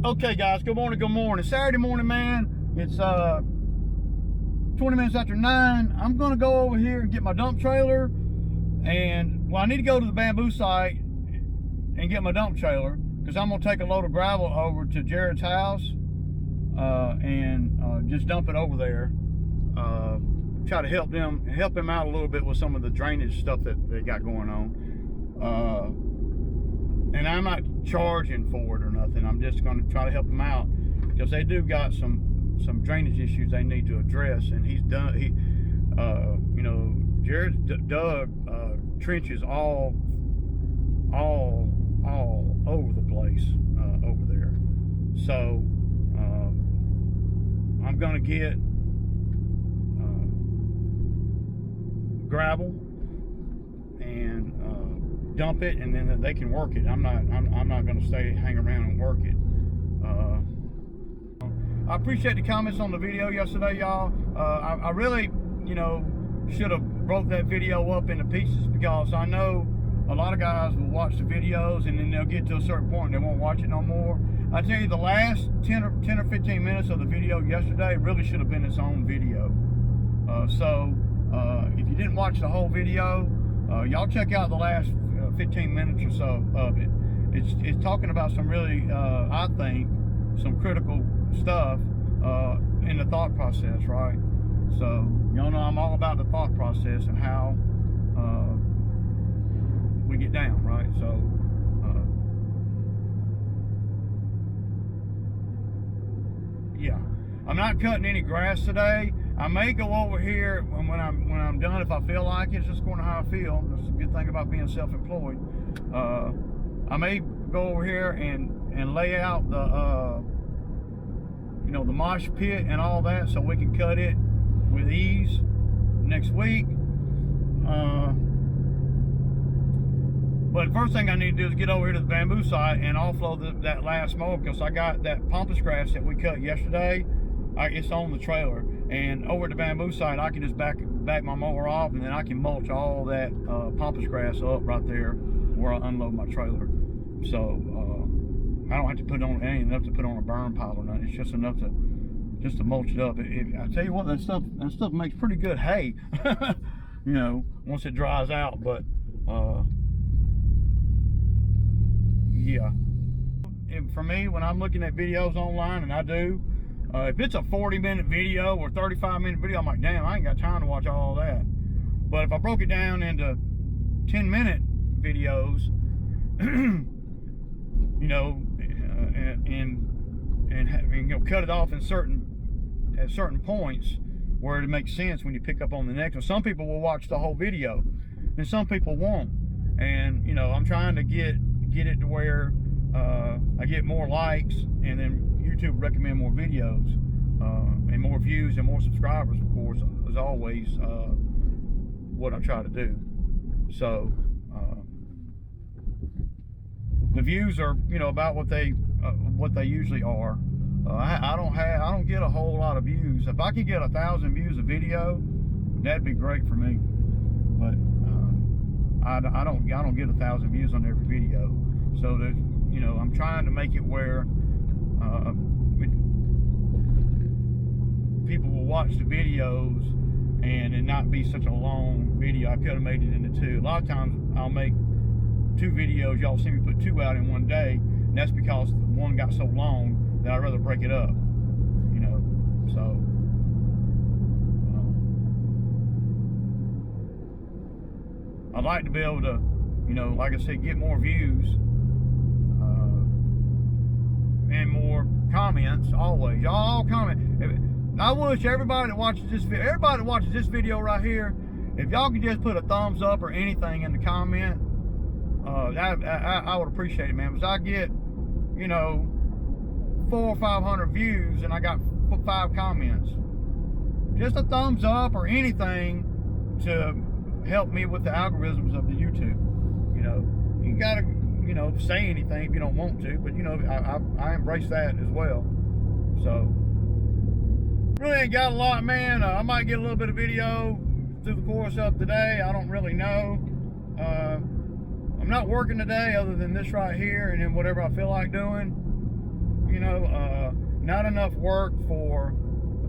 Okay guys, good morning. Saturday morning, man. It's 20 minutes after 9. I'm gonna go over here and get my dump trailer, and well, I need to go to the bamboo site and get my dump trailer because I'm gonna take a load of gravel over to Jared's house and just dump it over there. Try to help him out a little bit with some of the drainage stuff that they got going on. And I'm not charging for it or nothing. I'm just going to try to help them out because they do got some drainage issues they need to address. And he's done. You know, Jared dug trenches all over the place over there. So I'm going to get gravel and dump it, and then they can work it. I'm not going to hang around and work it. I appreciate the comments on the video yesterday, y'all. I really, you know, should have broke that video up into pieces because I know a lot of guys will watch the videos and then they'll get to a certain point and they won't watch it no more. I tell you, the last 10 or 15 minutes of the video yesterday really should have been its own video. So if you didn't watch the whole video, y'all check out the last 15 minutes or so of it. It's talking about some really, I think, some critical stuff in the thought process, right? So, y'all know I'm all about the thought process and how we get down, right? So, yeah. I'm not cutting any grass today. I may go over here when I'm done if I feel like it. It's just going to how I feel. That's a good thing about being self-employed. I may go over here and lay out the you know, the mosh pit and all that so we can cut it with ease next week. But the first thing I need to do is get over here to the bamboo site and offload that last mower because I got that pampas grass that we cut yesterday. It's on the trailer, and over at the bamboo site I can just back my mower off, and then I can mulch all that pampas grass up right there where I unload my trailer. So I don't have to put on, it ain't enough to put on a burn pile or nothing. It's just enough to mulch it up. I tell you what, that stuff makes pretty good hay. You know, once it dries out. But yeah, for me, when I'm looking at videos online, and I do, if it's a 40-minute video or 35-minute video, I'm like, damn, I ain't got time to watch all that. But if I broke it down into 10-minute videos, you know, and you know, cut it off at certain points where it makes sense when you pick up on the next one. Some people will watch the whole video, and some people won't. And you know, I'm trying to get it to where I get more likes, and then YouTube recommend more videos, and more views and more subscribers, of course, is always what I try to do. So the views are, you know, about what they usually are. I don't get a whole lot of views. If I could get 1,000 views a video, that'd be great for me. But I don't get 1,000 views on every video. So there's, you know, I'm trying to make it where people will watch the videos and it not be such a long video. I could have made it into 2. A lot of times I'll make 2 videos. Y'all see me put 2 out in one day, and that's because one got so long that I'd rather break it up, you know. So I'd like to be able to, you know, like I said, get more views and more comments. Always, y'all comment. I wish everybody that watches this video, right here, if y'all could just put a thumbs up or anything in the comment, I would appreciate it, man. Because I get, you know, 400 or 500 views and I got 5 comments. Just a thumbs up or anything to help me with the algorithms of the YouTube. You know, you gotta, you know, say anything if you don't want to, but you know, I embrace that as well. So really ain't got a lot, man. I might get a little bit of video through the course of today. I don't really know. I'm not working today other than this right here, and then whatever I feel like doing. You you know, not enough work for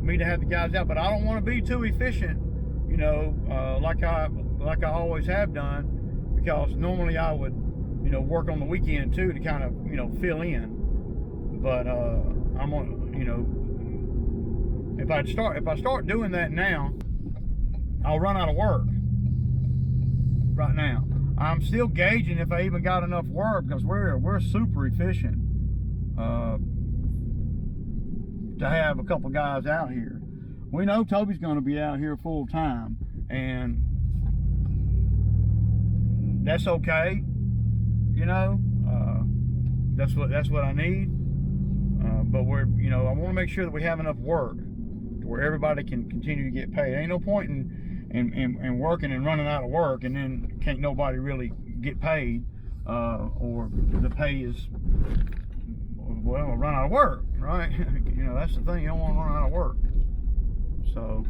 me to have the guys out, but I don't want to be too efficient, you know, like I always have done, because normally I would, you know, work on the weekend too to kind of, you know, fill in. But I'm on, you know, if I start doing that now, I'll run out of work. Right now, I'm still gauging if I even got enough work, because we're super efficient to have a couple guys out here. We know Toby's going to be out here full time, and that's okay. You know, that's what I need. But we're, you know, I want to make sure that we have enough work to where everybody can continue to get paid. Ain't no point in working and running out of work, and then can't nobody really get paid, or the pay is, well, run out of work, right? You know, that's the thing. You don't want to run out of work. So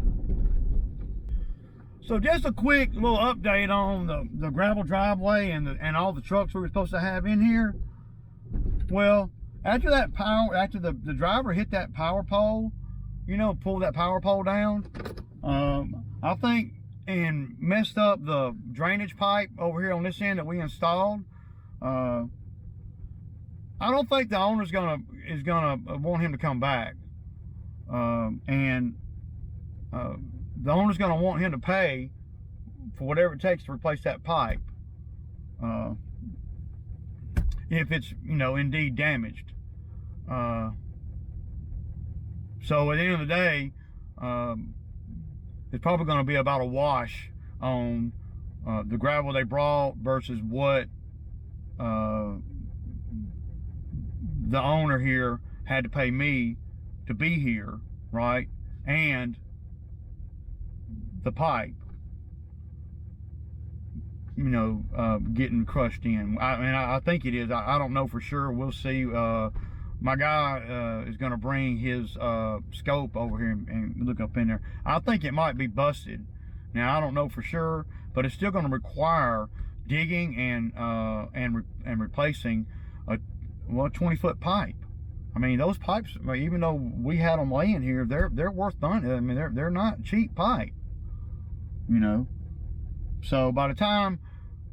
just a quick little update on the gravel driveway and all the trucks we were supposed to have in here. Well, after the driver hit that power pole, you know, pulled that power pole down, I think, and messed up the drainage pipe over here on this end that we installed. I don't think the owner is gonna want him to come back, and the owner's gonna want him to pay for whatever it takes to replace that pipe, if it's, you know, indeed damaged. So at the end of the day, it's probably going to be about a wash on the gravel they brought versus what the owner here had to pay me to be here, right? And the pipe, you know, getting crushed in. I think it is. I don't know for sure. We'll see. My guy is going to bring his scope over here and look up in there. I think it might be busted. Now, I don't know for sure, but it's still going to require digging and replacing a 20-foot pipe. I mean, those pipes, even though we had them laying here, they're worth money. I mean, they're not cheap pipe, you know. So by the time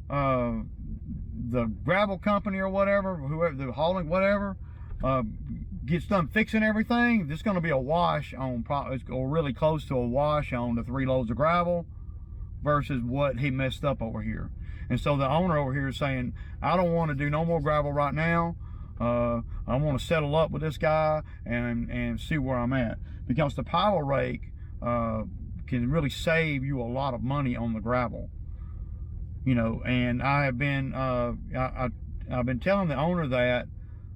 the gravel company or whatever, whoever the hauling, whatever, gets done fixing everything, it's going to be a wash on, or really close to a wash on the 3 loads of gravel versus what he messed up over here. And so the owner over here is saying, I don't want to do no more gravel right now. I want to settle up with this guy and see where I'm at, because the power rake can really save you a lot of money on the gravel, you know. And I have been I've been telling the owner that,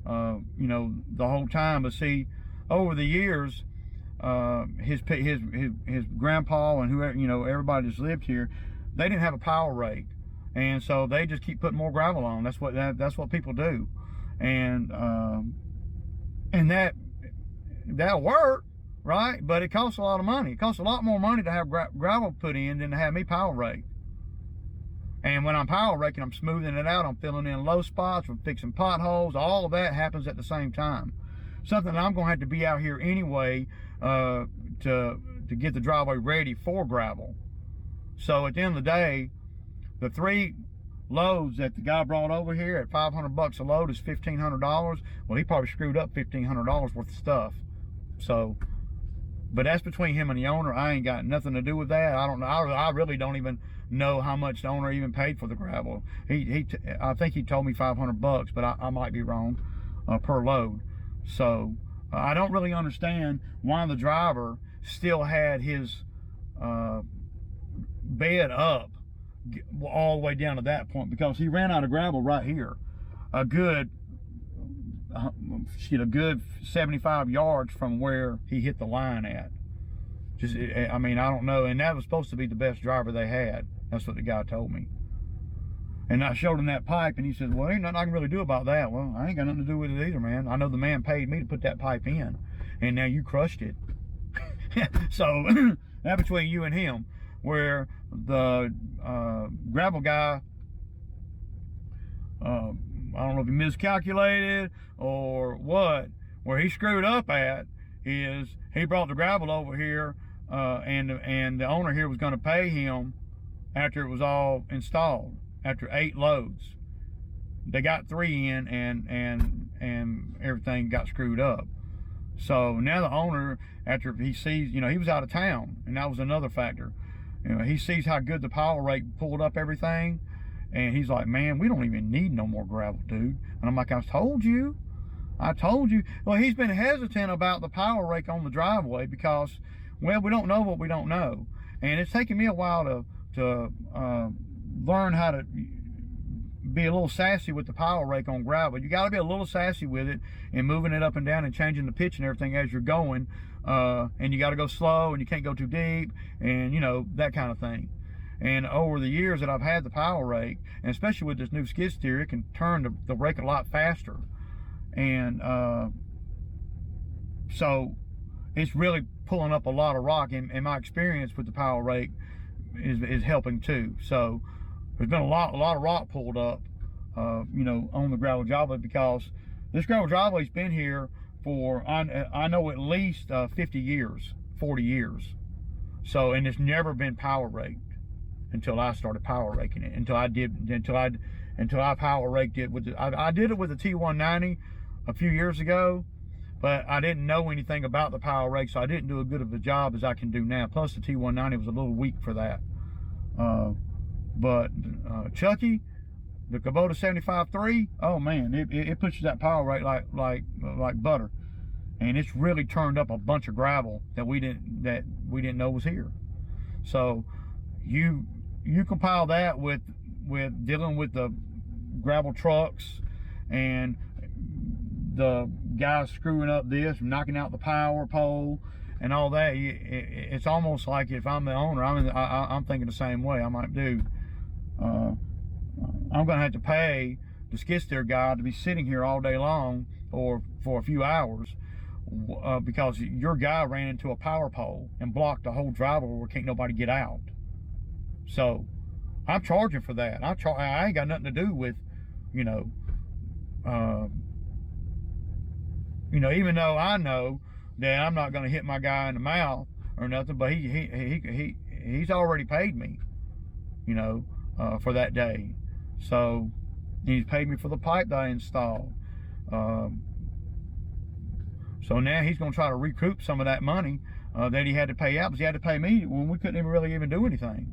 you know, the whole time. But see, over the years, his grandpa and whoever, you know, everybody that's lived here, they didn't have a power rake, and so they just keep putting more gravel on. That's what people do, and that'll work, right? But it costs a lot of money. It costs a lot more money to have gravel put in than to have me power rake. And when I'm power raking, I'm smoothing it out, I'm filling in low spots, I'm fixing potholes. All of that happens at the same time. Something that I'm going to have to be out here anyway to get the driveway ready for gravel. So at the end of the day, the 3 loads that the guy brought over here at $500 a load is $1,500. Well, he probably screwed up $1,500 worth of stuff. So, but that's between him and the owner. I ain't got nothing to do with that. I don't know. I really don't even know how much the owner even paid for the gravel. I think he told me $500, but I might be wrong, per load. So I don't really understand why the driver still had his bed up all the way down to that point, because he ran out of gravel right here, a good 75 yards from where he hit the line at. Just, I mean, I don't know. And that was supposed to be the best driver they had. That's what the guy told me. And I showed him that pipe, and he said, well, ain't nothing I can really do about that. Well, I ain't got nothing to do with it either, man. I know the man paid me to put that pipe in, and now you crushed it. So that's between you and him, where the gravel guy, I don't know if he miscalculated or what, where he screwed up at is he brought the gravel over here, and the owner here was going to pay him after it was all installed, after 8 loads. They got 3 in, and everything got screwed up. So now the owner, after he sees, he was out of town, and that was another factor. He sees how good the power rake pulled up everything, and he's like, man, we don't even need no more gravel, dude. And I'm like, I told you. Well, he's been hesitant about the power rake on the driveway because, well, we don't know what we don't know. And it's taken me a while to learn how to be a little sassy with the power rake on gravel. You got to be a little sassy with it and moving it up and down and changing the pitch and everything as you're going. And you got to go slow, and you can't go too deep, and that kind of thing. And over the years that I've had the power rake, and especially with this new skid steer, it can turn the rake a lot faster. And so it's really pulling up a lot of rock, and my experience with the power rake is helping too. So there's been a lot of rock pulled up, on the gravel driveway, because this gravel driveway's been here for, I know, at least 50 years, 40 years. So, and it's never been power raked until I started power raking it. Until I power raked it with I did it with the T190 a few years ago, but I didn't know anything about the power rake, so I didn't do as good of a job as I can do now. Plus the T190 was a little weak for that. But Chucky, the Kubota 75.3, oh man, it pushes that power rake like butter, and it's really turned up a bunch of gravel that we didn't know was here. So you compile that with dealing with the gravel trucks and the guys screwing up this, knocking out the power pole and all that. It's almost like if I'm the owner, I'm thinking the same way. I'm like, dude, I'm gonna have to pay the skid steer guy to be sitting here all day long or for a few hours because your guy ran into a power pole and blocked the whole driveway where can't nobody get out. So I'm charging for that. I ain't got nothing to do with, even though I know that I'm not going to hit my guy in the mouth or nothing, but he's already paid me, for that day. So he's paid me for the pipe that I installed. So now he's going to try to recoup some of that money that he had to pay out, because he had to pay me when we couldn't really even do anything,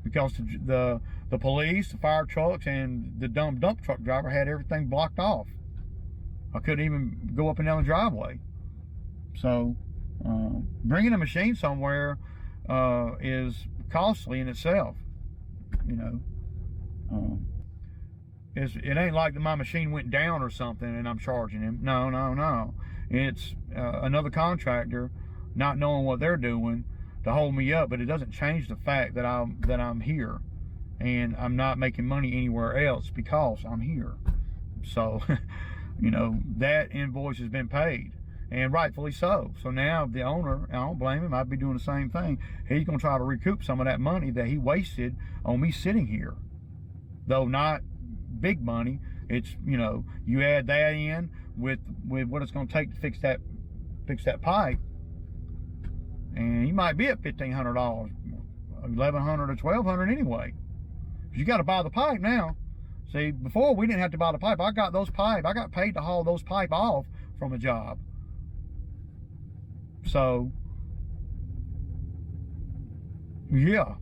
because the police, the fire trucks, and the dump truck driver had everything blocked off. I couldn't even go up and down the driveway. So bringing a machine somewhere is costly in itself. It ain't like that my machine went down or something and I'm charging him. No. It's another contractor not knowing what they're doing to hold me up, but it doesn't change the fact that I'm here and I'm not making money anywhere else because I'm here. So that invoice has been paid, and rightfully so. So now the owner, I don't blame him, I'd be doing the same thing. He's gonna try to recoup some of that money that he wasted on me sitting here. Though not big money, it's, you add that in with what it's gonna take to fix that pipe, and you might be at $1,500, $1,100 or $1,200 anyway. You got to buy the pipe now. See, before we didn't have to buy the pipe. I got paid to haul those pipe off from a job. So yeah,